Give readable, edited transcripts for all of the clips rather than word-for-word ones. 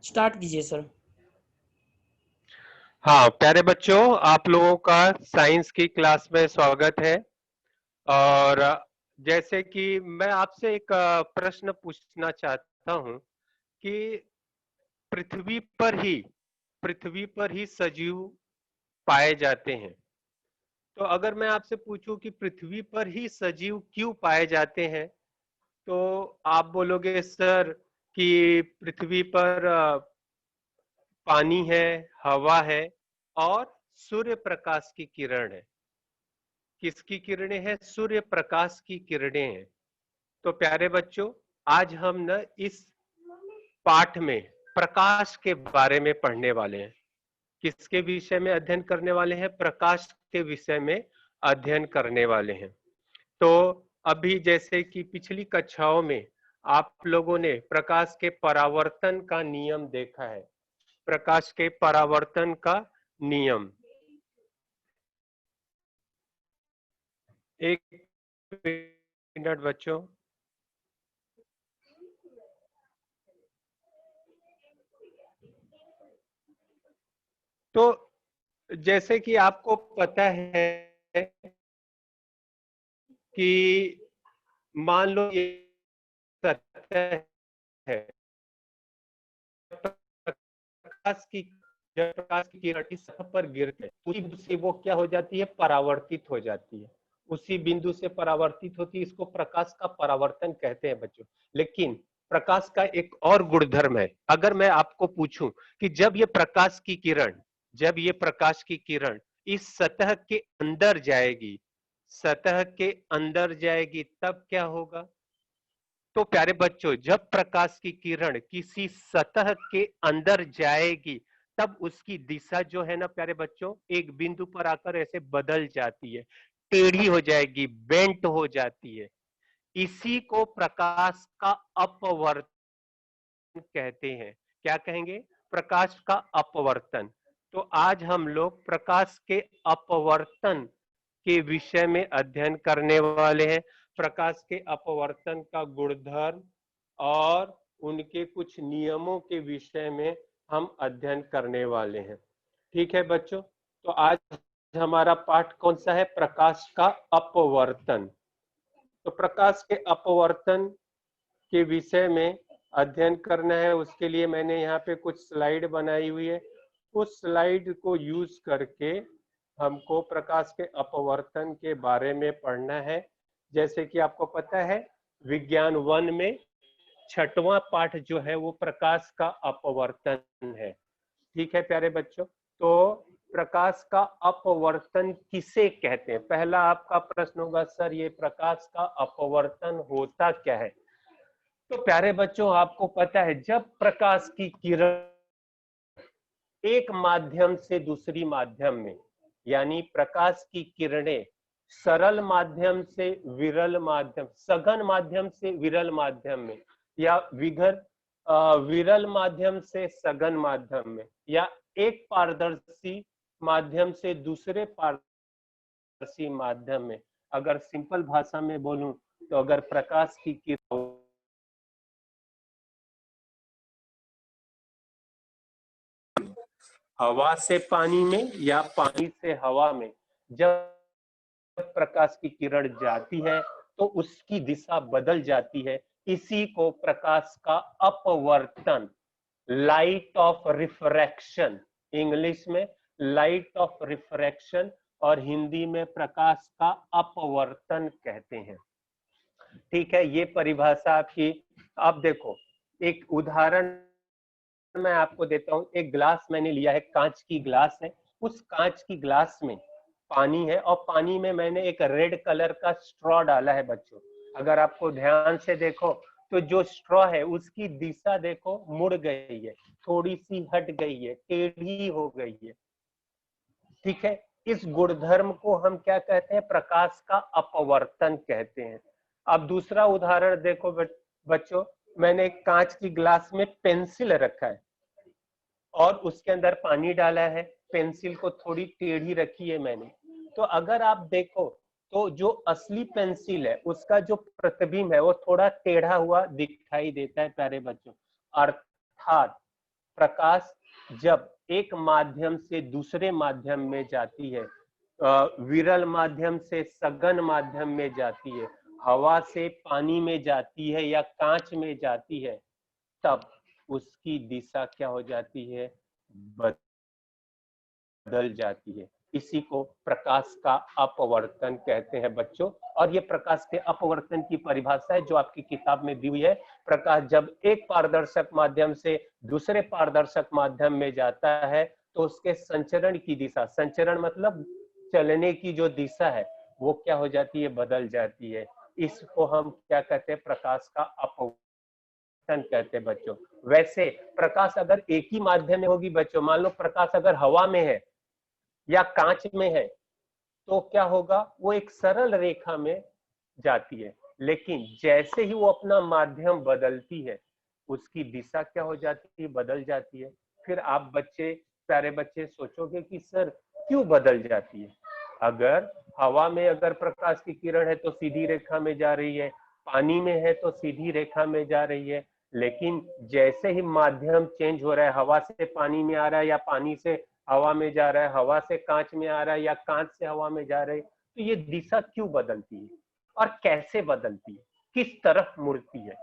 Start कीजिए sir. हाँ प्यारे बच्चों, आप लोगों का साइंस की क्लास में स्वागत है। और जैसे कि मैं आपसे एक प्रश्न पूछना चाहता हूँ कि पृथ्वी पर ही पृथ्वी पर ही सजीव पाए जाते हैं। तो अगर मैं आपसे पूछूं कि पृथ्वी पर ही सजीव क्यों पाए जाते हैं, तो आप बोलोगे सर कि पृथ्वी पर पानी है, हवा है और सूर्य प्रकाश की किरण है। किसकी किरणें हैं? सूर्य प्रकाश की किरणें हैं। तो प्यारे बच्चों, आज हम न इस पाठ में प्रकाश के बारे में पढ़ने वाले हैं। किसके विषय में अध्ययन करने वाले हैं? प्रकाश के विषय में अध्ययन करने वाले हैं। तो अभी जैसे कि पिछली कक्षाओं में आप लोगों ने प्रकाश के परावर्तन का नियम देखा है। प्रकाश के परावर्तन का नियम, एक मिनट बच्चों। तो जैसे कि आपको पता है कि मान लो ये सतह है, प्रकाश की जब प्रकाश की किरण इस सतह पर गिरते हैं, उसी बिंदु से वो क्या हो जाती है? परावर्तित हो जाती है। उसी बिंदु से परावर्तित होती है, इसको प्रकाश का परावर्तन कहते हैं बच्चों। लेकिन प्रकाश का एक और गुणधर्म है। अगर मैं आपको पूछूं कि जब ये प्रकाश की किरण इस सतह के अंदर जाएगी, सतह के अंदर जाएगी, तब क्या होगा? तो प्यारे बच्चों, जब प्रकाश की किरण किसी सतह के अंदर जाएगी, तब उसकी दिशा जो है ना प्यारे बच्चों, एक बिंदु पर आकर ऐसे बदल जाती है, टेढ़ी हो जाएगी, बेंट हो जाती है। इसी को प्रकाश का अपवर्तन कहते हैं। क्या कहेंगे? प्रकाश का अपवर्तन। तो आज हम लोग प्रकाश के अपवर्तन के विषय में अध्ययन करने वाले हैं। प्रकाश के अपवर्तन का गुणधर्म और उनके कुछ नियमों के विषय में हम अध्ययन करने वाले हैं। ठीक है बच्चों, तो आज हमारा पाठ कौन सा है? प्रकाश का अपवर्तन। तो प्रकाश के अपवर्तन के विषय में अध्ययन करना है, उसके लिए मैंने यहाँ पे कुछ स्लाइड बनाई हुई है। उस स्लाइड को यूज करके हमको प्रकाश के अपवर्तन के बारे में पढ़ना है। जैसे कि आपको पता है, विज्ञान 1 में 6वां पाठ जो है वो प्रकाश का अपवर्तन है। ठीक है प्यारे बच्चों, तो प्रकाश का अपवर्तन किसे कहते हैं? पहला आपका प्रश्न होगा, सर ये प्रकाश का अपवर्तन होता क्या है? तो प्यारे बच्चों, आपको पता है, जब प्रकाश की किरण एक माध्यम से दूसरी माध्यम में, यानी प्रकाश की किरणें सरल माध्यम से विरल माध्यम, सघन माध्यम से विरल माध्यम में, या विरल माध्यम से सघन माध्यम में, या एक पारदर्शी माध्यम से दूसरे पारदर्शी माध्यम में, अगर सिंपल भाषा में बोलूं तो अगर प्रकाश की किरण हवा से पानी में या पानी से हवा में जब प्रकाश की किरण जाती है तो उसकी दिशा बदल जाती है। इसी को प्रकाश का अपवर्तन, लाइट ऑफ रिफ्रैक्शन, इंग्लिश में लाइट ऑफ रिफ्रैक्शन और हिंदी में प्रकाश का अपवर्तन कहते हैं। ठीक है, ये परिभाषा आपकी। अब देखो, एक उदाहरण मैं आपको देता हूं। एक ग्लास मैंने लिया है, कांच की ग्लास है। उस कांच की ग्लास में पानी है और पानी में मैंने एक रेड कलर का स्ट्रॉ डाला है बच्चों। अगर आपको ध्यान से देखो तो जो स्ट्रॉ है उसकी दिशा देखो मुड़ गई है, थोड़ी सी हट गई है, टेढ़ी हो गई है। ठीक है, इस गुणधर्म को हम क्या कहते हैं? प्रकाश का अपवर्तन कहते हैं। अब दूसरा उदाहरण देखो बच्चों, मैंने एक कांच की ग्लास में पेंसिल रखा है और उसके अंदर पानी डाला है, पेंसिल को थोड़ी टेढ़ी रखी है मैंने। तो अगर आप देखो तो जो असली पेंसिल है उसका जो प्रतिबिंब है वो थोड़ा टेढ़ा हुआ दिखाई देता है प्यारे बच्चों। अर्थात प्रकाश जब एक माध्यम से दूसरे माध्यम में जाती है, विरल माध्यम से सघन माध्यम में जाती है, हवा से पानी में जाती है या कांच में जाती है, तब उसकी दिशा क्या हो जाती है? बदल जाती है। इसी को प्रकाश का अपवर्तन कहते हैं बच्चों। और ये प्रकाश के अपवर्तन की परिभाषा है जो आपकी किताब में दी हुई है। प्रकाश जब एक पारदर्शक माध्यम से दूसरे पारदर्शक माध्यम में जाता है तो उसके संचरण की दिशा, संचरण मतलब चलने की जो दिशा है, वो क्या हो जाती है? बदल जाती है। इसको हम क्या कहते हैं? प्रकाश का अपवर्तन कहते हैं बच्चों। वैसे प्रकाश अगर एक ही माध्यम में होगी बच्चों, मान लो प्रकाश अगर हवा में है या कांच में है, तो क्या होगा? वो एक सरल रेखा में जाती है, लेकिन जैसे ही वो अपना माध्यम बदलती है, उसकी दिशा क्या हो जाती है? बदल जाती है। फिर आप बच्चे, प्यारे बच्चे, सोचोगे कि सर क्यों बदल जाती है? अगर हवा में अगर प्रकाश की किरण है तो सीधी रेखा में जा रही है, पानी में है तो सीधी रेखा में जा रही है, लेकिन जैसे ही माध्यम चेंज हो रहा है, हवा से पानी में आ रहा है या पानी से हवा में जा रहा है, हवा से कांच में आ रहा है या कांच से हवा में जा रहा है, तो ये दिशा क्यों बदलती है और कैसे बदलती है, किस तरफ मुड़ती है?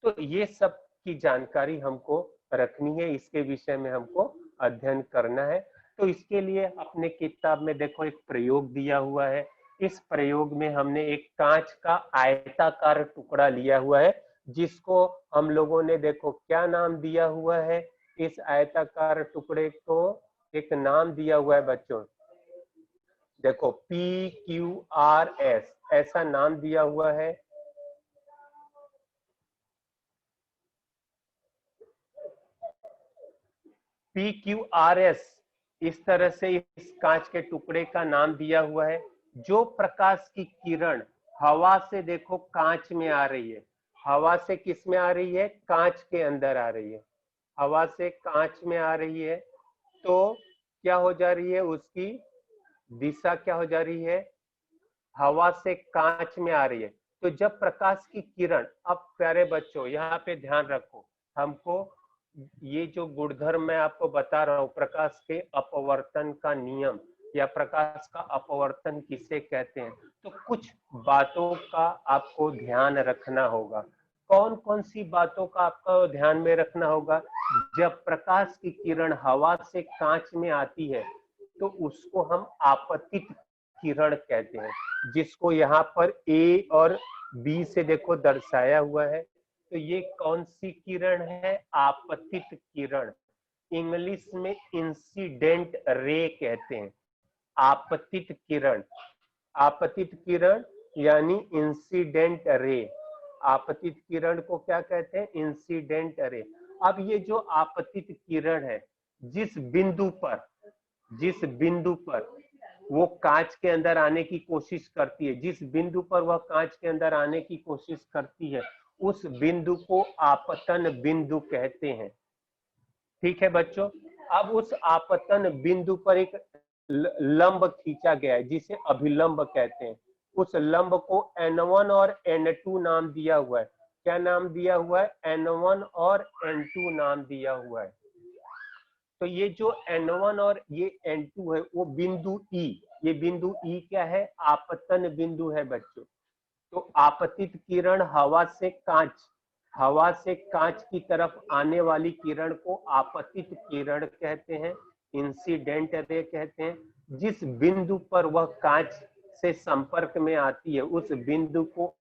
तो ये सब की जानकारी हमको रखनी है, इसके विषय में हमको अध्ययन करना है। तो इसके लिए अपने किताब में देखो एक प्रयोग दिया हुआ है। इस प्रयोग में हमने एक कांच का आयताकार टुकड़ा लिया हुआ है, जिसको हम लोगों ने देखो क्या नाम दिया हुआ है? इस आयताकार टुकड़े को एक नाम दिया हुआ है बच्चों, देखो PQRS ऐसा नाम दिया हुआ है। PQRS इस तरह से इस कांच के टुकड़े का नाम दिया हुआ है। जो प्रकाश की किरण हवा से देखो कांच में आ रही है, हवा से किस में आ रही है? कांच के अंदर आ रही है, हवा से कांच में आ रही है, तो क्या हो जा रही है? उसकी दिशा क्या हो जा रही है? हवा से कांच में आ रही है। तो जब प्रकाश की किरण, अब प्यारे बच्चों यहाँ पे ध्यान रखो, हमको ये जो गुणधर्म मैं आपको बता रहा हूँ, प्रकाश के अपवर्तन का नियम या प्रकाश का अपवर्तन किसे कहते हैं, तो कुछ बातों का आपको ध्यान रखना होगा। कौन कौन सी बातों का आपको ध्यान में रखना होगा? जब प्रकाश की किरण हवा से कांच में आती है तो उसको हम आपतित किरण कहते हैं, जिसको यहाँ पर A और B से देखो दर्शाया हुआ है। तो ये कौन सी किरण है? आपतित किरण। इंग्लिश में इंसिडेंट रे कहते हैं, आपतित किरण। आपतित किरण यानी इंसिडेंट रे। आपतित किरण को क्या कहते हैं? Incident ray. अब ये जो आपतित किरण है, जिस बिंदु पर वो कांच के अंदर आने की कोशिश करती है, जिस बिंदु पर वह कांच के अंदर आने की कोशिश करती है, उस बिंदु को आपतन बिंदु कहते हैं। ठीक है बच्चों। अब उस आपतन बिंदु पर एक लंब खींचा गया है जिसे अभिलंब कहते हैं। उस लंब को N1 और N2 नाम दिया हुआ है। क्या नाम दिया हुआ है? N1 और N2 नाम दिया हुआ है। तो ये जो N1 और ये N2 है वो बिंदु E, ये बिंदु E क्या है? आपतन बिंदु है बच्चों। तो आपतित किरण हवा से कांच की तरफ आने वाली किरण को आपतित किरण कहते हैं, इंसिडेंट रे कहते हैं। जिस बिंदु पर वह कांच से संपर्क में आती है उस बिंदु को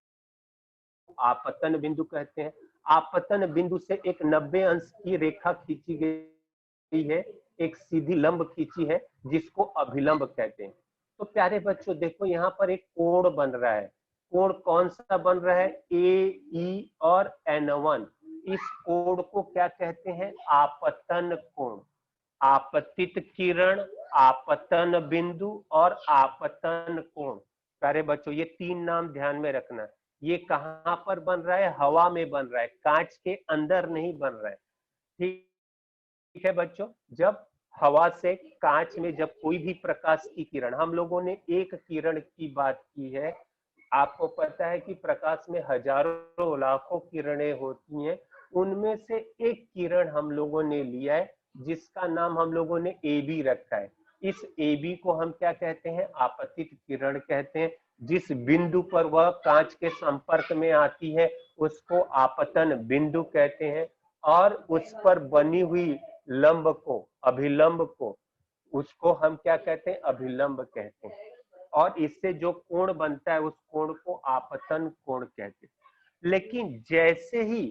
आपतन बिंदु कहते हैं। आपतन बिंदु से एक 90 अंश की रेखा खींची गई है, एक सीधी लंब खींची है, जिसको अभिलंब कहते हैं। तो प्यारे बच्चों देखो यहाँ पर एक कोण बन रहा है। कोण कौन सा बन रहा है? AE और N1। इस कोण को क्या कहते हैं? आपतन कोण। आपतित किरण, आपतन बिंदु और आपतन कोण। प्यारे बच्चों ये तीन नाम ध्यान में रखना। ये कहां पर बन रहा है? हवा में बन रहा है, कांच के अंदर नहीं बन रहा है। ठीक है बच्चों। जब हवा से कांच में जब कोई भी प्रकाश की किरण, हम लोगों ने एक किरण की बात की है, आपको पता है कि प्रकाश में हजारों लाखों किरणें होती हैं। उनमें से एक किरण हम लोगों ने लिया है जिसका नाम हम लोगों ने ए बी रखा है। इस ए बी को हम क्या कहते हैं? आपतित किरण कहते हैं। जिस बिंदु पर वह कांच के संपर्क में आती है उसको आपतन बिंदु कहते हैं, और उस पर बनी हुई लंब को, अभिलंब को, उसको हम क्या कहते हैं? अभिलंब कहते हैं। और इससे जो कोण बनता है उस कोण को आपतन कोण कहते हैं। लेकिन जैसे ही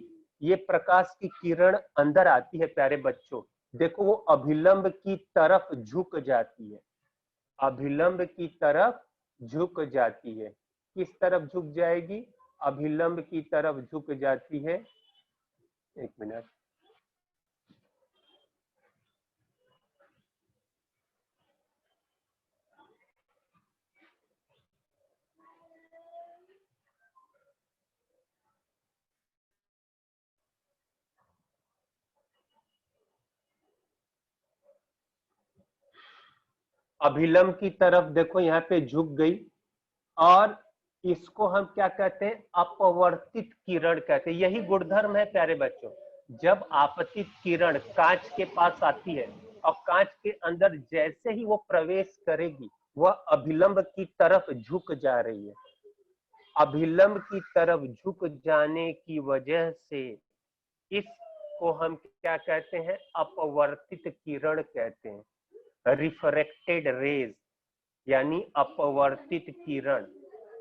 ये प्रकाश की किरण अंदर आती है प्यारे बच्चों, देखो वो अभिलंब की तरफ झुक जाती है, अभिलंब की तरफ झुक जाती है। किस तरफ झुक जाएगी? अभिलंब की तरफ झुक जाती है। एक मिनट। अभिलंब की तरफ देखो यहाँ पे झुक गई, और इसको हम क्या कहते हैं? अपवर्तित किरण कहते हैं। यही गुणधर्म है प्यारे बच्चों। जब आपतित किरण कांच के पास आती है और कांच के अंदर जैसे ही वो प्रवेश करेगी, वह अभिलंब की तरफ झुक जा रही है। अभिलंब की तरफ झुक जाने की वजह से इसको हम क्या कहते हैं? अपवर्तित किरण कहते हैं, रिफ्रैक्टेड रेज, यानी अपवर्तित किरण।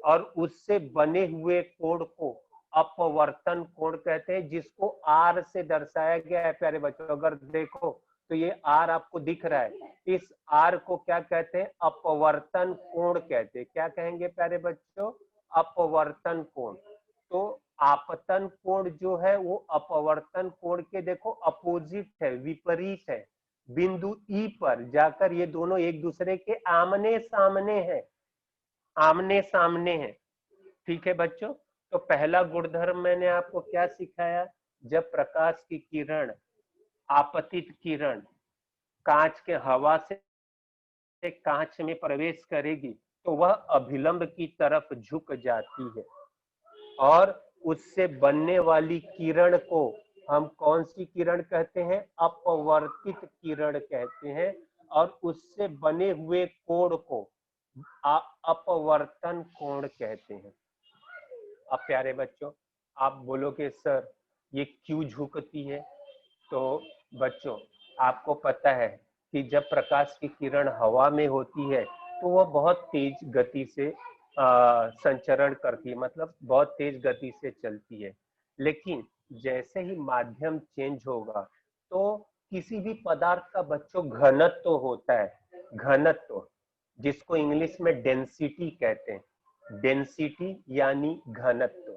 और उससे बने हुए कोण को अपवर्तन कोण कहते हैं, जिसको आर से दर्शाया गया है प्यारे बच्चों। अगर देखो तो ये आर आपको दिख रहा है, इस आर को क्या कहते हैं? अपवर्तन कोण कहते हैं। क्या कहेंगे प्यारे बच्चों? अपवर्तन कोण। तो आपतन कोण जो है वो अपवर्तन कोण के देखो अपोजिट है, विपरीत है। बिंदु ई पर जाकर ये दोनों एक दूसरे के आमने सामने हैं, आमने सामने हैं। ठीक है बच्चों? तो पहला गुणधर्म मैंने आपको क्या सिखाया? जब प्रकाश की किरण, आपतित किरण कांच के हवा से कांच में प्रवेश करेगी तो वह अभिलंब की तरफ झुक जाती है, और उससे बनने वाली किरण को हम कौन सी किरण कहते हैं? अपवर्तित किरण कहते हैं। और उससे बने हुए कोण को अपवर्तन कोण कहते हैं। अब प्यारे बच्चों आप बोलोगे सर ये क्यों झुकती है? तो बच्चों आपको पता है कि जब प्रकाश की किरण हवा में होती है तो वह बहुत तेज गति से संचरण करती है, मतलब बहुत तेज गति से चलती है। लेकिन जैसे ही माध्यम चेंज होगा तो किसी भी पदार्थ का बच्चों घनत्व होता है, घनत्व, जिसको इंग्लिश में डेंसिटी कहते हैं। डेंसिटी यानी घनत्व।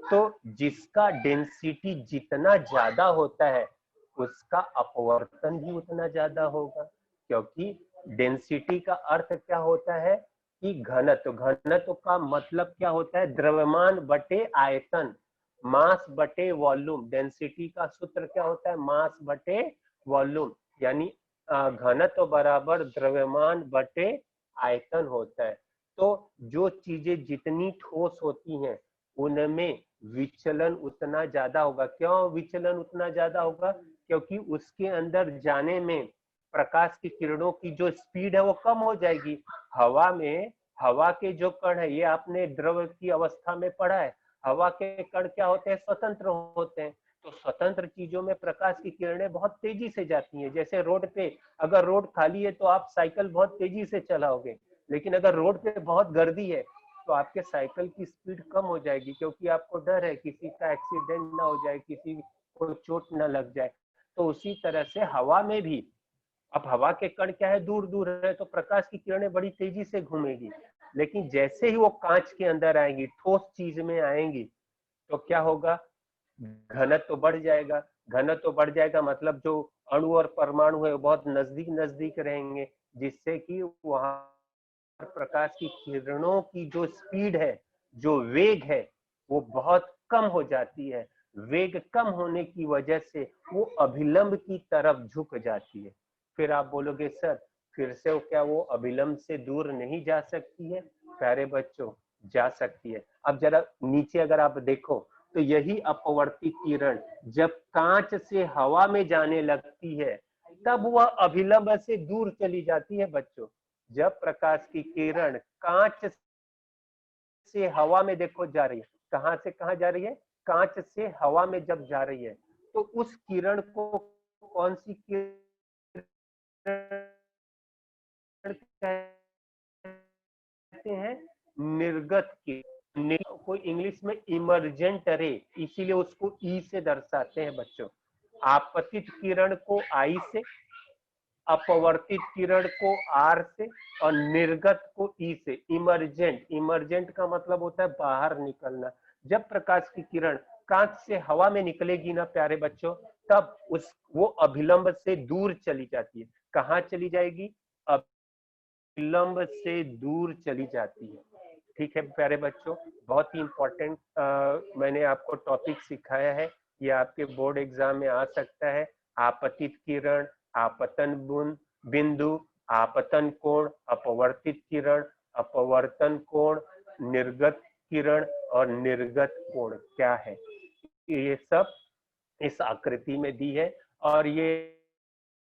तो जिसका डेंसिटी जितना ज्यादा होता है उसका अपवर्तन भी उतना ज्यादा होगा, क्योंकि डेंसिटी का अर्थ क्या होता है? कि घनत्व। घनत्व का मतलब क्या होता है? द्रव्यमान बटे आयतन, मास बटे वॉल्यूम। डेंसिटी का सूत्र क्या होता है? मास बटे वॉल्यूम, यानी घनत्व बराबर द्रव्यमान बटे आयतन होता है। तो जो चीजें जितनी ठोस होती हैं उनमें विचलन उतना ज्यादा होगा। क्यों विचलन उतना ज्यादा होगा? क्योंकि उसके अंदर जाने में प्रकाश की किरणों की जो स्पीड है वो कम हो जाएगी। हवा में, हवा के जो कण है, ये आपने द्रव की अवस्था में पढ़ा है, हवा के कण क्या होते हैं? स्वतंत्र होते हैं। तो स्वतंत्र चीजों में प्रकाश की किरणें बहुत तेजी से जाती हैं। जैसे रोड पे, अगर रोड खाली है तो आप साइकिल बहुत तेजी से चलाओगे, लेकिन अगर रोड पे बहुत गर्दी है तो आपके साइकिल की स्पीड कम हो जाएगी, क्योंकि आपको डर है किसी का एक्सीडेंट ना हो जाए, किसी को चोट ना लग जाए। तो उसी तरह से हवा में भी, अब हवा के कण क्या है? दूर दूर है, तो प्रकाश की किरणें बड़ी तेजी से घूमेगी। लेकिन जैसे ही वो कांच के अंदर आएंगी, ठोस चीज में आएंगी, तो क्या होगा? घनत्व तो बढ़ जाएगा। घनत्व तो बढ़ जाएगा मतलब जो अणु और परमाणु है वो बहुत नजदीक नजदीक रहेंगे, जिससे कि वहां प्रकाश की किरणों की जो स्पीड है, जो वेग है, वो बहुत कम हो जाती है। वेग कम होने की वजह से वो अभिलंब की तरफ झुक जाती है। फिर आप बोलोगे सर फिर से क्या वो अभिलंब से दूर नहीं जा सकती है? प्यारे बच्चों जा सकती है। अब जरा नीचे अगर आप देखो तो यही अपवर्तित किरण जब कांच से हवा में जाने लगती है तब वह अभिलंब से दूर चली जाती है बच्चों। जब प्रकाश की किरण कांच से हवा में देखो जा रही है, कहां से कहां जा रही है, कांच से हवा में जब जा रही है तो उस किरण को कौन सी किरण कहते हैं, निर्गत किरण को इंग्लिश में इमर्जेंट रे, इसीलिए उसको ई से दर्शाते हैं बच्चों। आपतित किरण को आई से, अपवर्तित किरण को आर से और निर्गत को ई से। इमर्जेंट, इमर्जेंट का मतलब होता है बाहर निकलना। जब प्रकाश की किरण कांच से हवा में निकलेगी ना प्यारे बच्चों, तब वो अभिलंब से दूर चली जाती है। कहाँ चली जाएगी, अभिलंब से दूर चली जाती है। ठीक है प्यारे बच्चों, बहुत ही इंपॉर्टेंट मैंने आपको टॉपिक सिखाया है, ये आपके बोर्ड एग्जाम में आ सकता है। आपतित किरण, आपतन बिंदु, आपतन कोण, अपवर्तित किरण, अपवर्तन कोण, निर्गत किरण और निर्गत कोण क्या है, ये सब इस आकृति में दी है और ये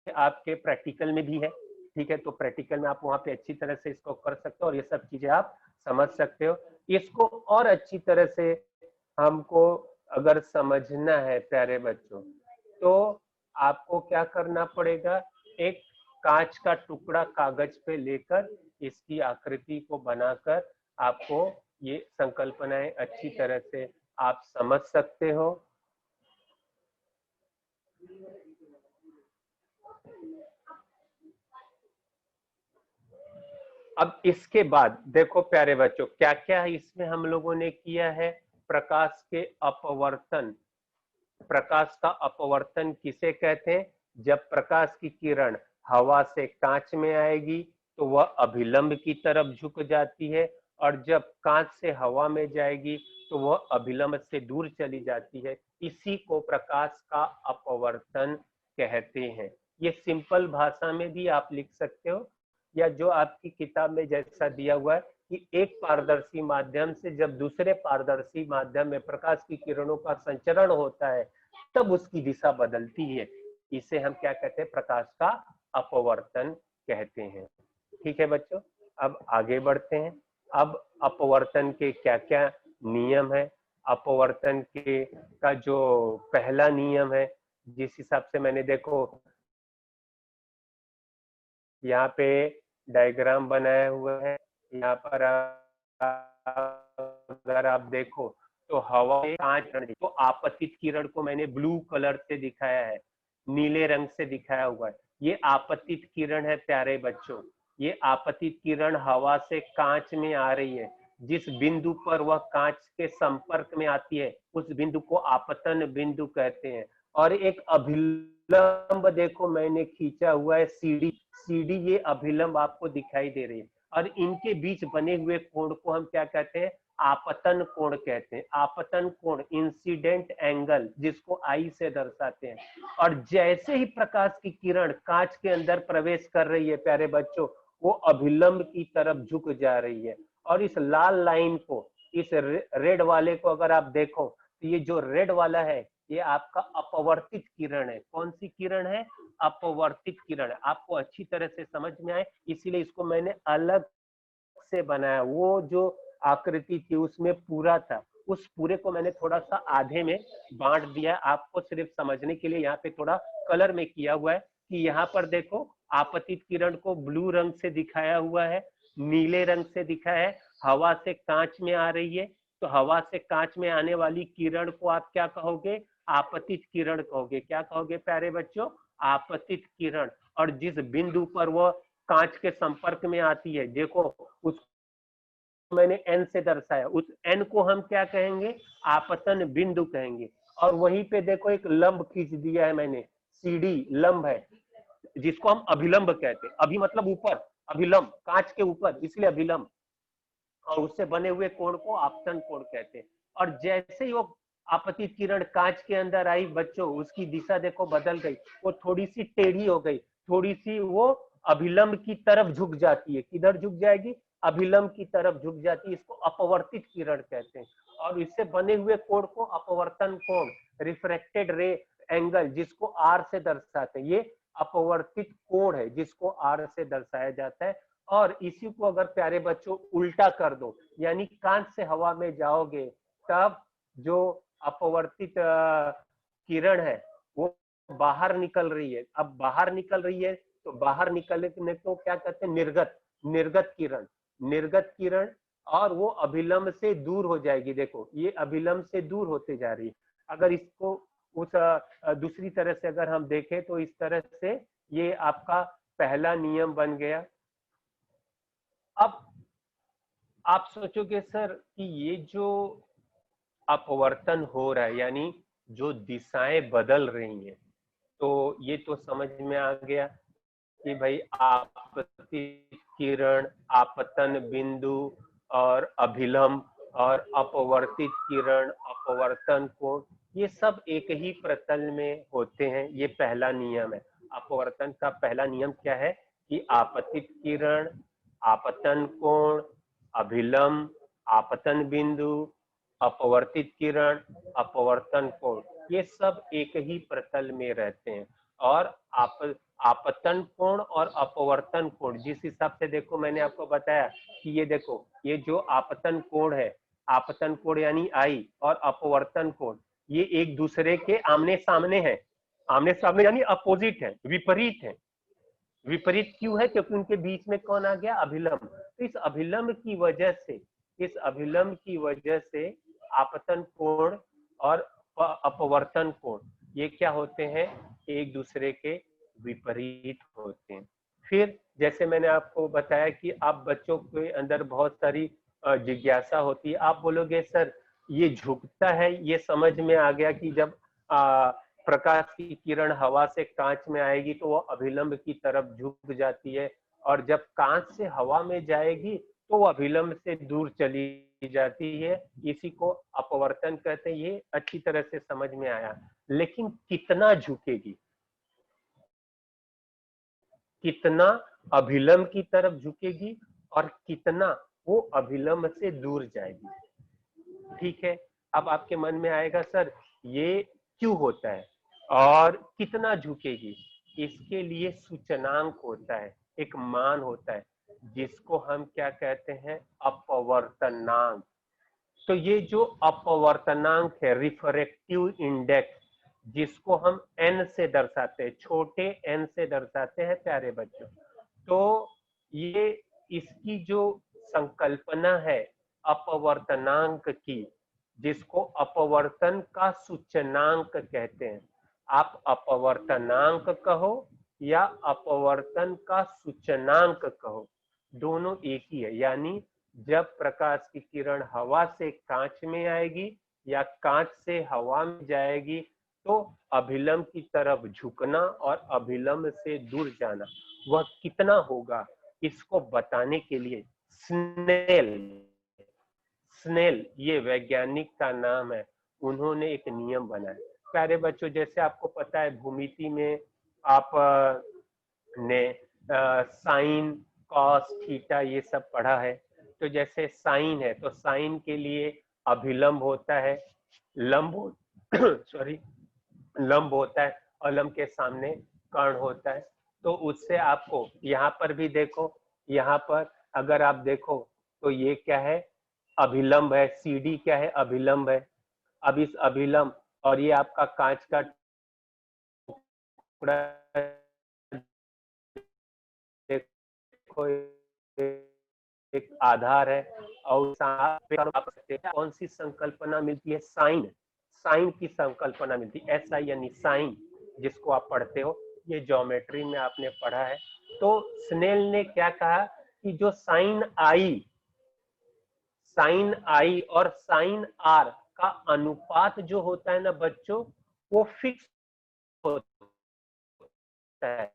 आपके प्रैक्टिकल में भी है। ठीक है, तो प्रैक्टिकल में आप वहां पे अच्छी तरह से इसको कर सकते हो और ये सब चीजें आप समझ सकते हो। इसको और अच्छी तरह से हमको अगर समझना है प्यारे बच्चों, तो आपको क्या करना पड़ेगा, एक कांच का टुकड़ा कागज पे लेकर इसकी आकृति को बनाकर आपको ये संकल्पनाएं अच्छी तरह से आप समझ सकते हो। अब इसके बाद देखो प्यारे बच्चों, क्या क्या इसमें हम लोगों ने किया है। प्रकाश के अपवर्तन, प्रकाश का अपवर्तन किसे कहते हैं, जब प्रकाश की किरण हवा से कांच में आएगी तो वह अभिलंब की तरफ झुक जाती है और जब कांच से हवा में जाएगी तो वह अभिलंब से दूर चली जाती है। इसी को प्रकाश का अपवर्तन कहते हैं। ये सिंपल भाषा में भी आप लिख सकते हो, या जो आपकी किताब में जैसा दिया हुआ है कि एक पारदर्शी माध्यम से जब दूसरे पारदर्शी माध्यम में प्रकाश की किरणों का संचरण होता है तब उसकी दिशा बदलती है। इसे हम क्या कहते हैं, प्रकाश का अपवर्तन कहते हैं। ठीक है बच्चों, अब आगे बढ़ते हैं। अब अपवर्तन के क्या क्या नियम है। अपवर्तन के का जो पहला नियम है, जिस हिसाब से मैंने देखो यहाँ पे डायग्राम बनाया हुआ है, यहाँ पर अगर आप देखो तो हवा में कांच, तो आपतित किरण को मैंने ब्लू कलर से दिखाया है, नीले रंग से दिखाया हुआ है। ये आपतित किरण है प्यारे बच्चों। ये आपतित किरण हवा से कांच में आ रही है। जिस बिंदु पर वह कांच के संपर्क में आती है उस बिंदु को आपतन बिंदु कहते हैं। और एक अभिलंब देखो मैंने खींचा हुआ है, सीडी, सीडी ये अभिलंब आपको दिखाई दे रही है और इनके बीच बने हुए कोण को हम क्या कहते हैं, आपतन कोण कहते हैं। आपतन कोण, इंसिडेंट एंगल, जिसको आई से दर्शाते हैं। और जैसे ही प्रकाश की किरण कांच के अंदर प्रवेश कर रही है प्यारे बच्चों, वो अभिलंब की तरफ झुक जा रही है। और इस लाल लाइन को, इस रेड वाले को अगर आप देखो तो ये जो रेड वाला है ये आपका अपवर्तित किरण है। कौन सी किरण है, अपवर्तित किरण। आपको अच्छी तरह से समझ में आए इसीलिए इसको मैंने अलग से बनाया। वो जो आकृति थी उसमें पूरा था, उस पूरे को मैंने थोड़ा सा आधे में बांट दिया। आपको सिर्फ समझने के लिए यहाँ पे थोड़ा कलर में किया हुआ है कि यहाँ पर देखो आपतित किरण को ब्लू रंग से दिखाया हुआ है, नीले रंग से दिखाया है। हवा से कांच में आ रही है तो हवा से कांच में आने वाली किरण को आप क्या कहोगे, आपतित किरण कहोगे। क्या कहोगे प्यारे बच्चों, आपतित किरण। और जिस बिंदु पर वह कांच के संपर्क में आती है, देखो उस मैंने एन से दर्शाया, उस एन को हम क्या कहेंगे, आपतन बिंदु कहेंगे। और वहीं पे देखो एक लंब खींच दिया है मैंने, सीडी लंब है, जिसको हम अभिलंब कहते हैं। अभी मतलब ऊपर, अभिलंब कांच के ऊपर, इसलिए अभिलंब। और उससे बने हुए कोण को आपतन कोण कहते हैं। और जैसे ही वो आपतित किरण कांच के अंदर आई बच्चों, उसकी दिशा देखो बदल गई, वो थोड़ी सी टेढ़ी हो गई, थोड़ी सी वो अभिलंब की तरफ झुक जाती है। किधर झुक जाएगी, अभिलंब की तरफ झुक जाती है, इसको अपवर्तित किरण कहते हैं। और इससे बने हुए कोण को अपवर्तन कोण, रिफ्रैक्टेड रे एंगल, जिसको आर से दर्शाते हैं, ये अपवर्तित कोण है जिसको आर से दर्शाया जाता है। और इसी को अगर प्यारे बच्चों उल्टा कर दो, यानी कांच से हवा में जाओगे तब जो अपवर्तित किरण है वो बाहर निकल रही है। अब बाहर निकल रही है तो बाहर निकलने को क्या कहते हैं, निर्गत, निर्गत किरण, निर्गत किरण। और वो अभिलंब से दूर हो जाएगी। देखो ये अभिलंब से दूर होते जा रही है। अगर इसको उस दूसरी तरह से अगर हम देखें तो इस तरह से ये आपका पहला नियम बन गया। अब आप सोचोगे सर कि ये जो अपवर्तन हो रहा है, यानी जो दिशाएं बदल रही हैं, तो ये तो समझ में आ गया कि भाई आपतित किरण, आपतन बिंदु और अभिलंब और अपवर्तित किरण, अपवर्तन कोण, ये सब एक ही प्रतल में होते हैं। ये पहला नियम है। अपवर्तन का पहला नियम क्या है कि आपतित किरण, आपतन कोण, अभिलंब, आपतन बिंदु, अपवर्तित किरण, अपवर्तन कोण, ये सब एक ही प्रतल में रहते हैं। और आपतन कोण और अपवर्तन कोण, जिस हिसाब से देखो मैंने आपको बताया कि ये देखो, ये जो आपतन कोण है, आपतन कोण यानी आई, और अपवर्तन कोण, ये एक दूसरे के आमने सामने है। आमने सामने यानी अपोजिट है, विपरीत है। विपरीत क्यों है? क्योंकि उनके बीच में कौन आ गया? अभिलंब। तो इस अभिलंब की वजह से, इस अभिलंब की वजह से आपतन कोण और अपवर्तन कोण ये क्या होते हैं? एक दूसरे के विपरीत होते हैं। फिर जैसे मैंने आपको बताया कि आप बच्चों के अंदर बहुत सारी जिज्ञासा होती है। आप बोलोगे सर ये झुकता है, ये समझ में आ गया कि जब प्रकाश की किरण हवा से कांच में आएगी तो वो अभिलंब की तरफ झुक जाती है, और जब कांच से हवा में जाएगी तो वो अभिलंब से दूर चली जाती है। इसी को अपवर्तन कहते हैं। ये अच्छी तरह से समझ में आया। लेकिन कितना झुकेगी, कितना अभिलंब की तरफ झुकेगी और कितना वो अभिलंब से दूर जाएगी, ठीक है। अब आपके मन में आएगा सर ये क्यों होता है और कितना झुकेगी? इसके लिए सूचनांक होता है, एक मान होता है जिसको हम क्या कहते हैं? अपवर्तनांक। तो ये जो अपवर्तनांक है, रिफ्रैक्टिव इंडेक्स, जिसको हम n से दर्शाते हैं, छोटे n से दर्शाते हैं प्यारे बच्चों। तो ये इसकी जो संकल्पना है अपवर्तनांक की, जिसको अपवर्तन का सूचनांक कहते हैं। आप अपवर्तनांक कहो या अपवर्तन का सूचनांक कहो, दोनों एक ही है। यानी जब प्रकाश की किरण हवा से कांच में आएगी या कांच से हवा में जाएगी तो अभिलंब की तरफ झुकना और अभिलंब से दूर जाना वह कितना होगा, इसको बताने के लिए स्नेल, स्नेल ये वैज्ञानिक का नाम है, उन्होंने एक नियम बनाया। प्यारे बच्चों जैसे आपको पता है भूमिति में आप ने साइन, कॉस, थीटा ये सब पढ़ा है। तो जैसे साइन है तो साइन के लिए अभिलंब होता है, लंब सॉरी लंब होता है, और लंब के सामने कर्ण होता है। तो उससे आपको यहाँ पर भी देखो, यहाँ पर अगर आप देखो तो ये क्या है? अभिलंब है। CD क्या है? अभिलंब है। अब इस अभिलंब और ये आपका कांच का टुकड़ा देखो, एक आधार है, और कौन सी संकल्पना मिलती है? साइन, साइन की संकल्पना मिलती है, SI यानी साइन, जिसको आप पढ़ते हो, ये ज्योमेट्री में आपने पढ़ा है। तो स्नेल ने क्या कहा कि जो साइन आई और साइन आर का अनुपात जो होता है ना बच्चों, वो फिक्स होता है।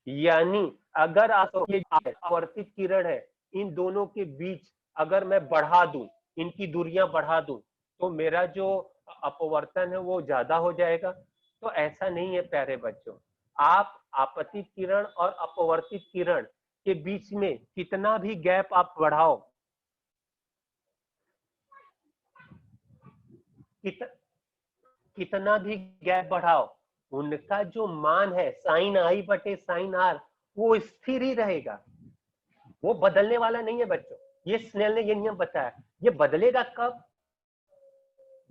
यानी अगर आप ये आवर्तित किरण है, इन दोनों के बीच अगर मैं बढ़ा दूं, इनकी दूरियां बढ़ा दूं, तो मेरा जो अपवर्तन है वो ज्यादा हो जाएगा। तो ऐसा नहीं है प्यारे बच्चों। आप आपतित किरण और अपवर्तित किरण के बीच में कितना भी गैप आप बढ़ाओ, कितना भी गैप बढ़ाओ, उनका जो मान है साइन आई बटे साइन आर वो स्थिर ही रहेगा, वो बदलने वाला नहीं है बच्चों। ये स्नेल ने ये नियम बताया। ये बदलेगा कब?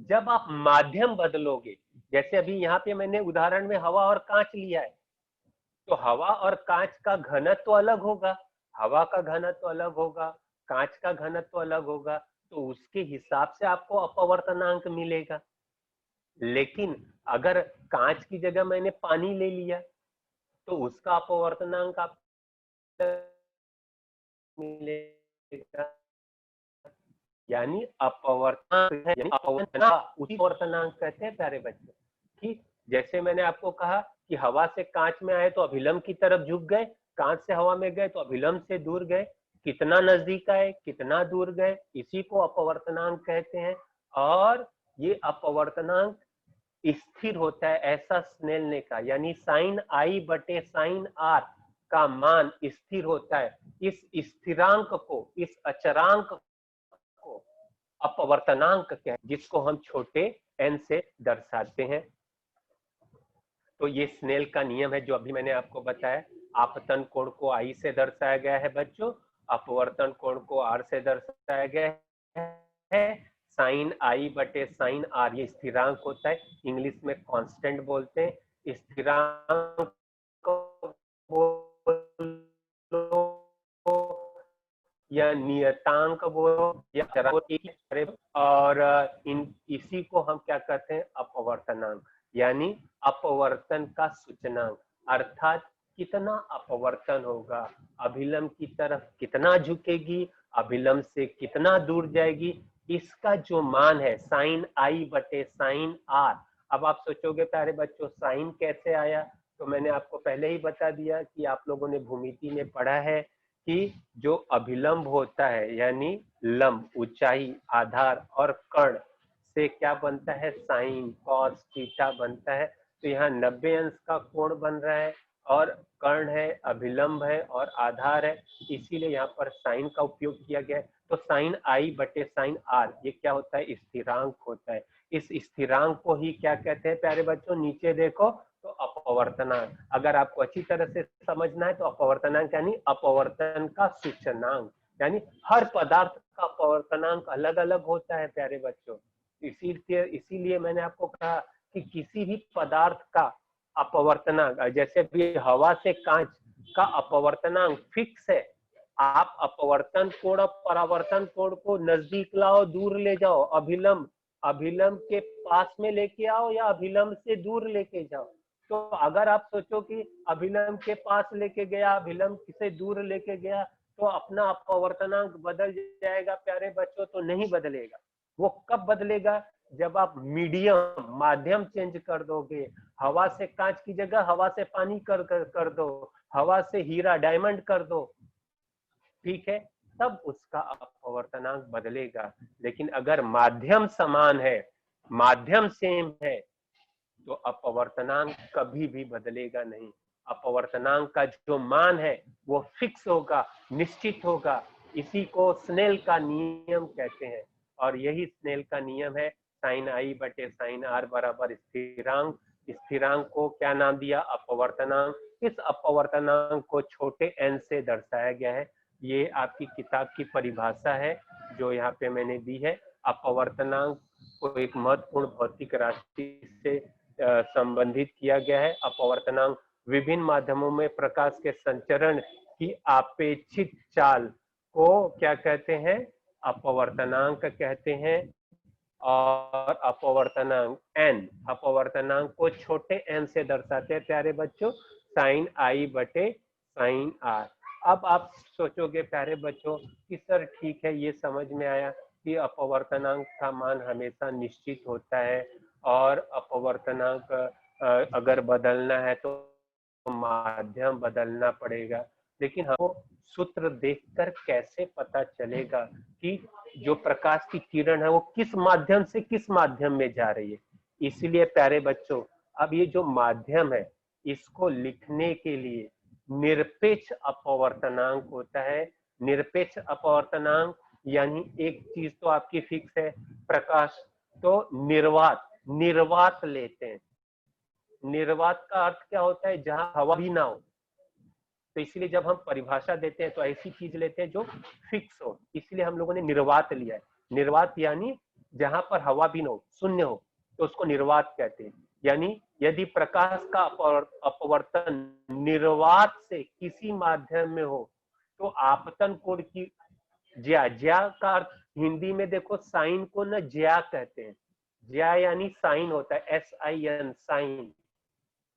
जब आप माध्यम बदलोगे। जैसे अभी यहाँ पे मैंने उदाहरण में हवा और कांच लिया है, तो हवा और कांच का घनत्व तो अलग होगा, हवा का घनत्व तो अलग होगा, कांच का घनत्व तो अलग होगा, तो उसके हिसाब से आपको अपवर्तनांक मिलेगा। लेकिन अगर कांच की जगह मैंने पानी ले लिया तो उसका अपवर्तनांक आप मिलेगा। यानी अपवर्तनांक कहते हैं प्यारे बच्चों। ठीक, जैसे मैंने आपको कहा कि हवा से कांच में आए तो अभिलंब की तरफ झुक गए, कांच से हवा में गए तो अभिलंब से दूर गए, कितना नजदीक आए कितना दूर गए, इसी को अपवर्तनांक कहते हैं। और ये अपवर्तनांक स्थिर होता है, ऐसा स्नेल ने कहा। यानी साइन आई बटे साइन आर का मान स्थिर होता है। इस स्थिरांक को, इस अचरांक को अपवर्तनांक कहते हैं, जिसको हम छोटे एन से दर्शाते हैं। तो ये स्नेल का नियम है जो अभी मैंने आपको बताया। आपतन कोण को आई से दर्शाया गया है बच्चों, अपवर्तन कोण को आर से दर्शाया गया है। साइन आई बटे साइन आर ये स्थिरांक होता है, इंग्लिश में कांस्टेंट बोलते हैं। स्थिरांक या नियतांक बोलो या और इसी को हम क्या कहते हैं? अपवर्तनांक, यानी अपवर्तन का सूचनांक। अर्थात कितना अपवर्तन होगा, अभिलंब की तरफ कितना झुकेगी, अभिलंब से कितना दूर जाएगी, इसका जो मान है साइन आई बटे साइन आर। अब आप सोचोगे प्यारे बच्चों साइन कैसे आया? तो मैंने आपको पहले ही बता दिया कि आप लोगों ने भूमिति में पढ़ा है कि जो अभिलंब होता है यानी लंब, ऊंचाई, आधार और कर्ण से क्या बनता है? साइन कॉस थीटा बनता है। तो यहाँ 90 अंश का कोण बन रहा है और कर्ण है, अभिलंब है और आधार है, इसीलिए यहाँ पर साइन का उपयोग किया गया है। तो साइन आई बटे साइन आर ये क्या होता है? स्थिरांक होता है। इस स्थिरांक को ही क्या कहते हैं प्यारे बच्चों? नीचे देखो तो अपवर्तनांक। अगर आपको अच्छी तरह से समझना है तो अपवर्तनांक यानी अपवर्तन का सूचनांक, यानी हर पदार्थ का अपवर्तनांक अलग अलग होता है प्यारे बच्चों। इसीलिए मैंने आपको कहा कि किसी भी पदार्थ का अपवर्तनांक, जैसे भी हवा से कांच का अपवर्तनांक फिक्स है। आप अपवर्तन कोण और परावर्तन कोण को नजदीक लाओ, दूर ले जाओ, अभिलंब के पास में लेके आओ या अभिलंब से दूर लेके जाओ। तो अगर आप सोचो कि अभिलंब के पास लेके गया, अभिलंब से दूर लेके गया, तो अपना अपवर्तनांक बदल जाएगा प्यारे बच्चों? तो नहीं बदलेगा। वो कब बदलेगा? जब आप मीडियम, माध्यम चेंज कर दोगे। हवा से कांच की जगह हवा से पानी कर दो, हवा से हीरा डायमंड कर दो, ठीक है, तब उसका अपवर्तनांक बदलेगा। लेकिन अगर माध्यम समान है, माध्यम सेम है, तो अपवर्तनांक कभी भी बदलेगा नहीं। अपवर्तनांक का जो मान है वो फिक्स होगा, निश्चित होगा। इसी को स्नेल का नियम कहते हैं। और यही स्नेल का नियम है, साइन आई बटे साइन आर बराबर स्थिरांक। स्थिरांक को क्या नाम दिया? अपवर्तनांक। इस अपवर्तनांक को छोटे एन से दर्शाया गया है। ये आपकी किताब की परिभाषा है जो यहाँ पे मैंने दी है। अपवर्तनांक को एक महत्वपूर्ण भौतिक राशि से संबंधित किया गया है। अपवर्तनांक विभिन्न माध्यमों में प्रकाश के संचरण की अपेक्षित चाल को क्या कहते हैं? अपवर्तनांक कहते हैं। और अपवर्तनांक एन, अपवर्तनांक को छोटे एन से दर्शाते हैं प्यारे बच्चों, साइन आई बटे साइन आर। अब आप सोचोगे प्यारे बच्चों कि सर ठीक है, ये समझ में आया कि अपवर्तनांक का मान हमेशा निश्चित होता है और अपवर्तनांक अगर बदलना है तो माध्यम बदलना पड़ेगा। लेकिन हमको सूत्र देखकर कैसे पता चलेगा कि जो प्रकाश की किरण है वो किस माध्यम से किस माध्यम में जा रही है? इसलिए प्यारे बच्चों, अब ये जो माध्यम है इसको लिखने के लिए निरपेक्ष अपवर्तनांक होता है। निरपेक्ष अपवर्तनांक यानी एक चीज तो आपकी फिक्स है, प्रकाश, तो निर्वात लेते हैं। निर्वात का अर्थ क्या होता है? जहां हवा भी ना हो। तो इसलिए जब हम परिभाषा देते हैं तो ऐसी चीज लेते हैं जो फिक्स हो, इसलिए हम लोगों ने निर्वात लिया है। निर्वात यानी जहां पर हवा भी ना हो, शून्य हो, तो उसको निर्वात कहते हैं। यानी यदि प्रकाश का अपवर्तन निर्वात से किसी माध्यम में हो तो आपतन कोण की ज्या का अर्थ हिंदी में देखो, साइन को ना ज्या कहते हैं। ज्या यानी साइन होता है, SIN, साइन।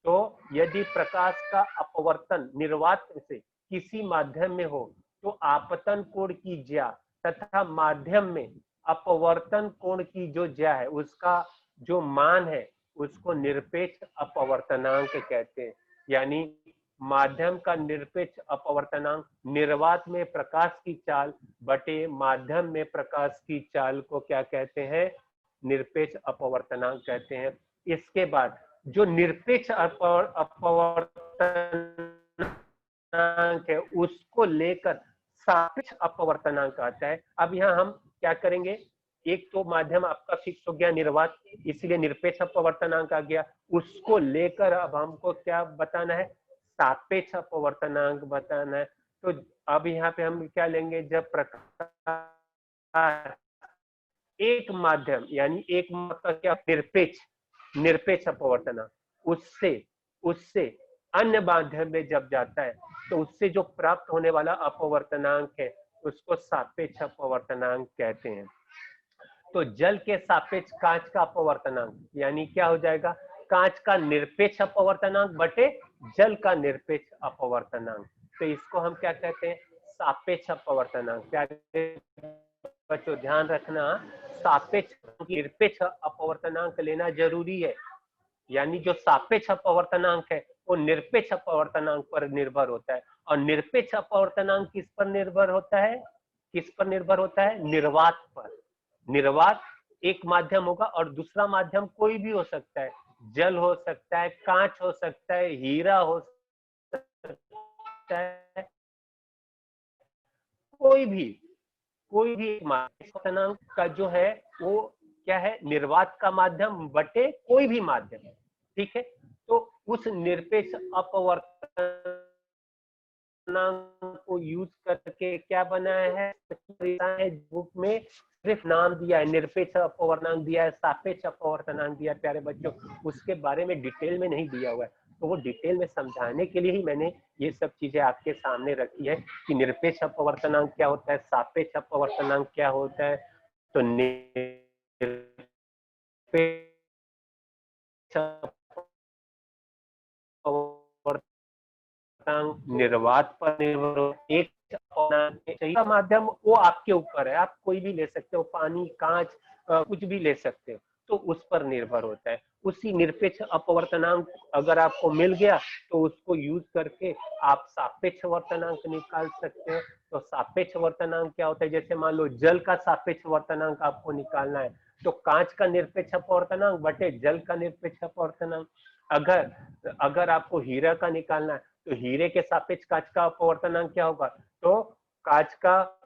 तो यदि प्रकाश का अपवर्तन निर्वात से किसी माध्यम में हो तो आपतन कोण की ज्या तथा माध्यम में अपवर्तन कोण की जो ज्या है उसका जो मान है उसको निरपेक्ष अपवर्तनांक कहते हैं। यानी माध्यम का निरपेक्ष अपवर्तनांक निर्वात में प्रकाश की चाल बटे माध्यम में प्रकाश की चाल को क्या कहते हैं? निरपेक्ष अपवर्तनांक कहते हैं। इसके बाद जो निरपेक्ष अपवर्तनांक है उसको लेकर सापेक्ष अपवर्तनांक आता है। अब यहाँ हम क्या करेंगे, एक तो माध्यम आपका फिक्स हो गया निर्वात, इसलिए निरपेक्ष अपवर्तनांक आ गया। उसको लेकर अब हमको क्या बताना है? सापेक्ष अपवर्तनांक बताना है। तो अब यहाँ पे हम क्या लेंगे? जब प्रकाश एक माध्यम यानी एक मतलब क्या, निरपेक्ष अपवर्तनांक, उससे अन्य माध्यम में जब जाता है तो उससे जो प्राप्त होने वाला अपवर्तनांक है उसको सापेक्ष अपवर्तनांक कहते हैं। तो जल के सापेक्ष कांच का अपवर्तनांक यानी क्या हो जाएगा? कांच का निरपेक्ष अपवर्तनांक बटे जल का निरपेक्ष अपवर्तनांक। तो इसको हम क्या कहते हैं? सापेक्ष अपवर्तनांक। क्या बच्चों ध्यान रखना, सापेक्ष निरपेक्ष अपवर्तनांक लेना जरूरी है। यानी जो सापेक्ष अपवर्तनांक है वो निरपेक्ष अपवर्तनांक पर निर्भर होता है। और निरपेक्ष अपवर्तनांक किस पर निर्भर होता है? किस पर निर्भर होता है? निर्वात पर। निर्वात एक माध्यम होगा और दूसरा माध्यम कोई भी हो सकता है। जल हो सकता है, कांच हो सकता है, हीरा हो सकता है, कोई भी अपवर्तनांक का जो है वो क्या है? निर्वात का माध्यम बटे कोई भी माध्यम। ठीक है, तो उस निरपेक्ष अपवर्तनांक को यूज करके क्या बनाया है? बुक में सिर्फ नाम दिया है, निरपेक्ष अपवर्तनांक दिया है, सापेक्ष अपवर्तनांक दिया है प्यारे बच्चों, उसके बारे में डिटेल में नहीं दिया हुआ है। तो वो डिटेल में समझाने के लिए ही मैंने ये सब चीजें आपके सामने रखी है कि निरपेक्ष अपवर्तनांक क्या होता है, सापेक्ष अपवर्तनांक क्या होता है। तो निरपेक्ष अपवर्तनांक निर्वात पर निर्भर हो। एक माध्यम वो आपके ऊपर है, आप कोई भी ले सकते हो, पानी, कांच, कुछ भी ले सकते हो, तो उस पर निर्भर होता है। उसी निरपेक्ष अपवर्तनांक अगर आपको मिल गया तो उसको यूज करके आप सापेक्ष वर्तनांक निकाल सकते हो। तो सापेक्ष वर्तनांक क्या होता है? जैसे मान लो जल का सापेक्ष वर्तनांक आपको निकालना है तो कांच का निरपेक्ष अपवर्तनांक बटे जल का निरपेक्ष अपवर्तनांक। अगर आपको हीरा का निकालना है तो हीरे के सापेक्ष कांच का अपवर्तनांक क्या होगा? तो कांच का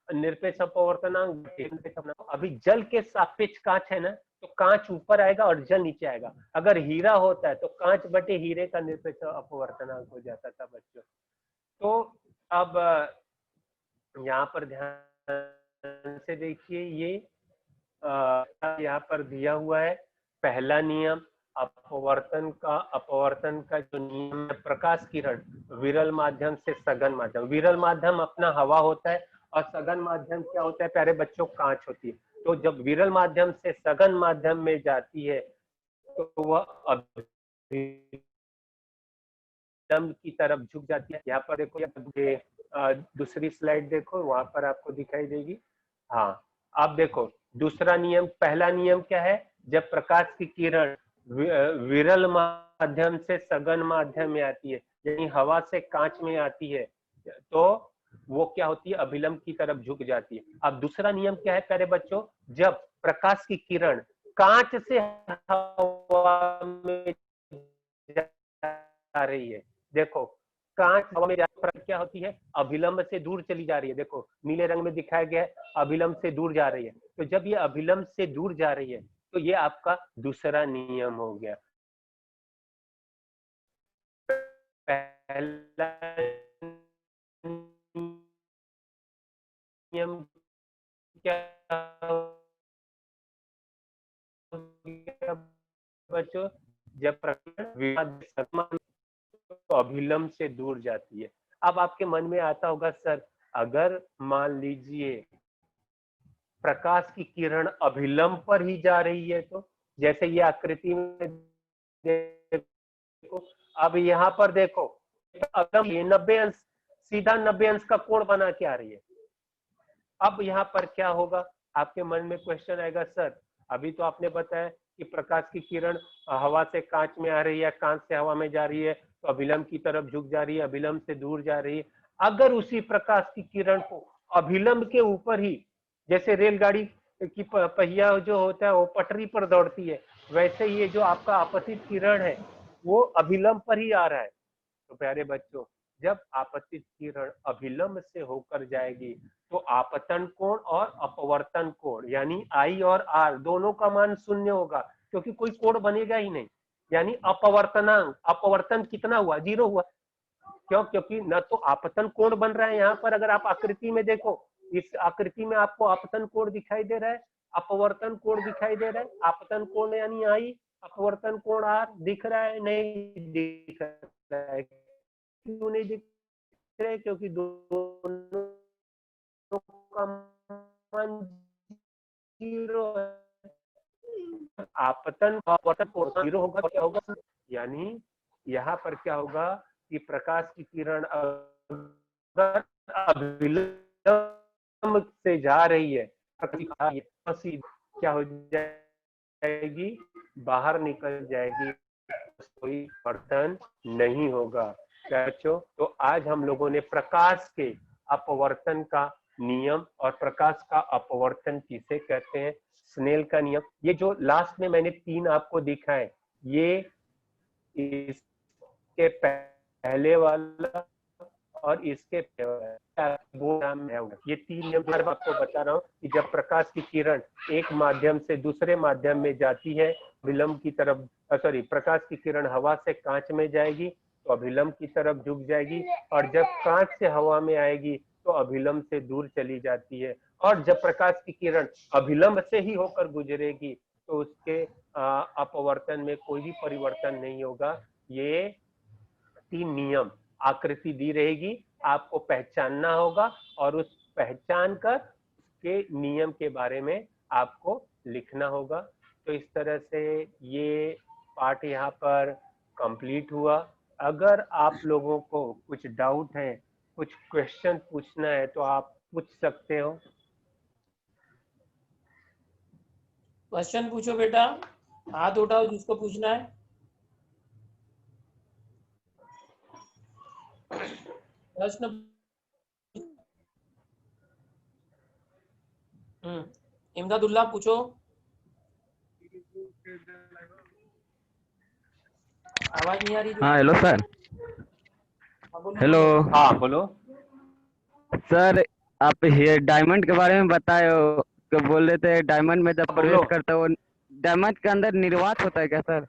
निरपेक्ष अपवर्तनांक। अभी जल के सापेक्ष कांच है ना, तो कांच ऊपर आएगा और जल नीचे आएगा। अगर हीरा होता है तो कांच बटे हीरे का निरपेक्ष अपवर्तनांक हो जाता था बच्चों। तो अब यहाँ पर ध्यान से देखिए, ये यहाँ पर दिया हुआ है पहला नियम, अपवर्तन का जो नियम है, प्रकाश किरण विरल माध्यम से सघन माध्यम। विरल माध्यम अपना हवा होता है और सघन माध्यम क्या होता है प्यारे बच्चों? कांच होती है। तो जब विरल माध्यम से सघन माध्यम में जाती है तो वह अभिलंब की तरफ झुक जाती है। यहाँ पर देखो, दूसरी स्लाइड देखो, वहां पर आपको दिखाई देगी। हाँ, आप देखो दूसरा नियम, पहला नियम क्या है? जब प्रकाश की किरण विरल माध्यम से सघन माध्यम में आती है, यानी हवा से कांच में आती है, तो वो क्या होती है? अभिलंब की तरफ झुक जाती है। अब दूसरा नियम क्या है प्यारे बच्चों? जब प्रकाश की किरण कांच से हवा में जा रही है। देखो कांच हवा में जाने पर क्या होती है, अभिलंब से दूर चली जा रही है। देखो नीले रंग में दिखाया गया है, अभिलंब से दूर जा रही है। तो जब ये अभिलंब से दूर जा रही है तो ये आपका दूसरा नियम हो गया। पहला नियम क्या बच्चों, जब प्रकाश तो अभिलंब से दूर जाती है। अब आपके मन में आता होगा सर, अगर मान लीजिए प्रकाश की किरण अभिलंब पर ही जा रही है तो, जैसे ये आकृति में देखो, अब यहाँ पर देखो अगर ये 90 अंश, सीधा 90 अंश का कोण बना के आ रही है। अब यहाँ पर क्या होगा, आपके मन में क्वेश्चन आएगा, सर अभी तो आपने बताया कि प्रकाश की किरण हवा से कांच में आ रही है, कांच से हवा में जा रही है तो अभिलंब की तरफ झुक जा रही है, अभिलंब से दूर जा रही है। अगर उसी प्रकाश की किरण को अभिलंब के ऊपर ही, जैसे रेलगाड़ी की पहिया जो होता है वो पटरी पर दौड़ती है, वैसे ये जो आपका आपतित किरण है वो अभिलंब पर ही आ रहा है। तो प्यारे बच्चों, जब आपतित किरण अभिलंब से होकर जाएगी तो आपतन कोण और अपवर्तन कोण यानी आई और आर दोनों का मान शून्य होगा, क्योंकि कोई कोण बनेगा ही नहीं। यानी अपवर्तनांक, अपवर्तन कितना हुआ, 0 हुआ। क्यों? क्योंकि न तो आपतन कोण बन रहा है, यहाँ पर अगर आप आकृति में देखो, इस आकृति में आपको आपतन कोण दिखाई दे रहा है, अपवर्तन कोण दिखाई दे रहा है। आपतन कोण यानी आई, अपवर्तन कोण आर दिख रहा है, नहीं दिख रहा है। क्यों नहीं दिख रहा है? क्योंकि दोनों का मान 0 है। आपतन अपवर्तन कोण 0 होगा तो क्या होगा, यानी यहाँ पर क्या होगा कि प्रकाश की किरण अगर अभिलंब से जा रही है, क्या हो जाएगी, बाहर निकल जाएगी, कोई परिवर्तन नहीं होगा। बच्चों, तो आज हम लोगों ने प्रकाश के अपवर्तन का नियम और प्रकाश का अपवर्तन किसे कहते हैं, स्नेल का नियम, ये जो लास्ट में मैंने 3 आपको दिखाए, ये इसके पहले वाला और इसके ये 3 नियम आपको बता रहा हूँ कि जब प्रकाश की किरण एक माध्यम से दूसरे माध्यम में जाती है, विलंब की तरफ, सॉरी, प्रकाश की किरण हवा से कांच में जाएगी तो अभिलंब की तरफ झुक जाएगी, और जब कांच से हवा में आएगी तो अभिलंब से दूर चली जाती है। और जब प्रकाश की किरण अभिलंब से ही होकर गुजरेगी तो उसके अपवर्तन में कोई भी परिवर्तन नहीं होगा। ये 3 नियम आकृति दी रहेगी, आपको पहचानना होगा और उस पहचान कर के नियम के बारे में आपको लिखना होगा। तो इस तरह से ये पार्ट यहाँ पर कंप्लीट हुआ। अगर आप लोगों को कुछ डाउट है, कुछ क्वेश्चन पूछना है तो आप पूछ सकते हो। क्वेश्चन पूछो बेटा, हाथ उठाओ जिसको पूछना है। प्रश्न इमदादुल्लाह पूछो। आवाज नहीं आ रही। हाँ हेलो सर। हेलो हाँ बोलो सर, आप ये डायमंड के बारे में बताए हो, तो बोल रहे थे डायमंड में जब प्रवेश करता है वो डायमंड के अंदर निर्वात होता है क्या सर?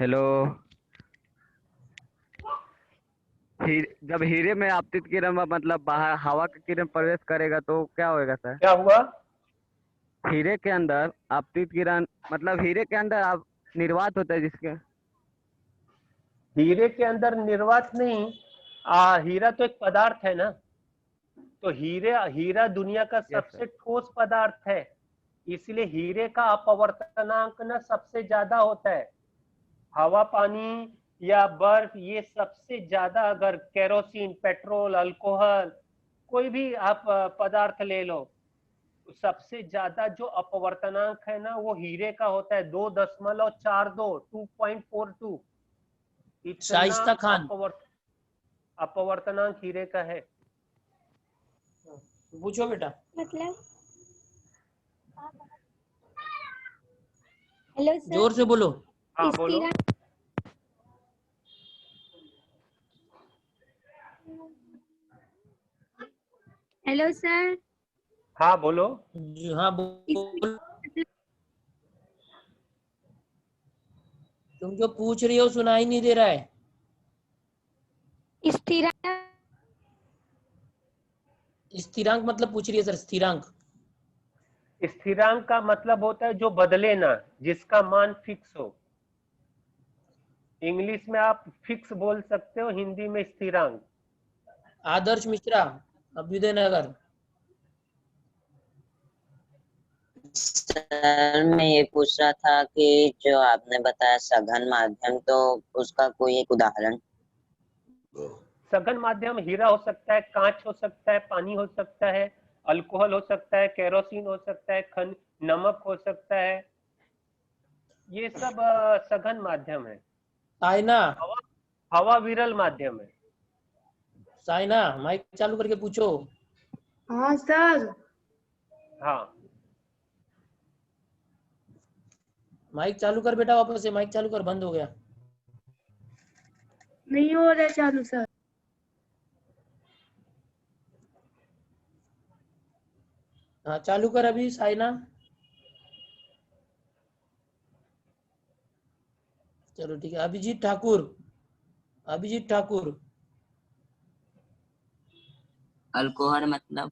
हेलो, जब हीरे में आपतित किरण मतलब बाहर हवा की किरण प्रवेश करेगा तो क्या होएगा सर? क्या हुआ? हीरे के अंदर आपतित किरण मतलब हीरे के अंदर आप निर्वात होता है जिसके, हीरे के अंदर निर्वात नहीं, हीरा तो एक पदार्थ है ना, तो हीरा दुनिया का सबसे ठोस पदार्थ है, इसलिए हीरे का अपवर्तनांक ना सबसे ज्यादा होता है। हवा, पानी या बर्फ, ये सबसे ज्यादा, अगर केरोसिन, पेट्रोल, अल्कोहल, कोई भी आप पदार्थ ले लो, सबसे ज्यादा जो अपवर्तनांक है ना वो हीरे का होता है, 2.42, 2.42। शाइस्ता खान अपवर्तनांक हीरे का है। पूछो बेटा। मतलब हेलो सर। जोर से बोलो। हाँ बोलो। स्थिरांक। Hello sir. हाँ बोलो। हाँ बोलो। तुम जो पूछ रही हो सुनाई नहीं दे रहा है। स्थिरांक। स्थिरांक मतलब पूछ रही है सर, स्थिरांक। स्थिरांक का मतलब होता है जो बदले ना, जिसका मान फिक्स हो। इंग्लिश में आप फिक्स बोल सकते हो, हिंदी में स्थिरांक। आदर्श मिश्रा, अभ्युदय नगर। सर मैं ये पूछ रहा था कि जो आपने बताया सघन माध्यम, तो उसका कोई एक उदाहरण। सघन माध्यम हीरा हो सकता है, कांच हो सकता है, पानी हो सकता है, अल्कोहल हो सकता है, केरोसिन हो सकता है, नमक हो सकता है। ये सब सघन माध्यम है। साइना, हवा हवा विरल माध्यम है। साइना माइक चालू करके पूछो। हाँ सर। हाँ माइक चालू कर बेटा, वापस से माइक चालू कर, बंद हो गया। नहीं हो रहा चालू सर। हाँ चालू कर अभी साइना। चलो ठीक है। अभिजीत ठाकुर, अभिजीत ठाकुर। अल्कोहल मतलब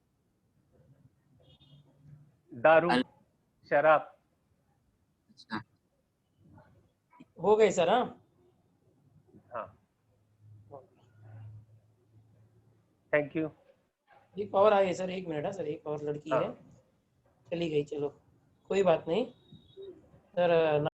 दारू, अल... शराब। अच्छा। हो गए सर। हाँ हाँ थैंक यू। एक और आई है सर, 1 मिनट है सर, एक और लड़की हाँ है, चली गई, चलो कोई बात नहीं सर।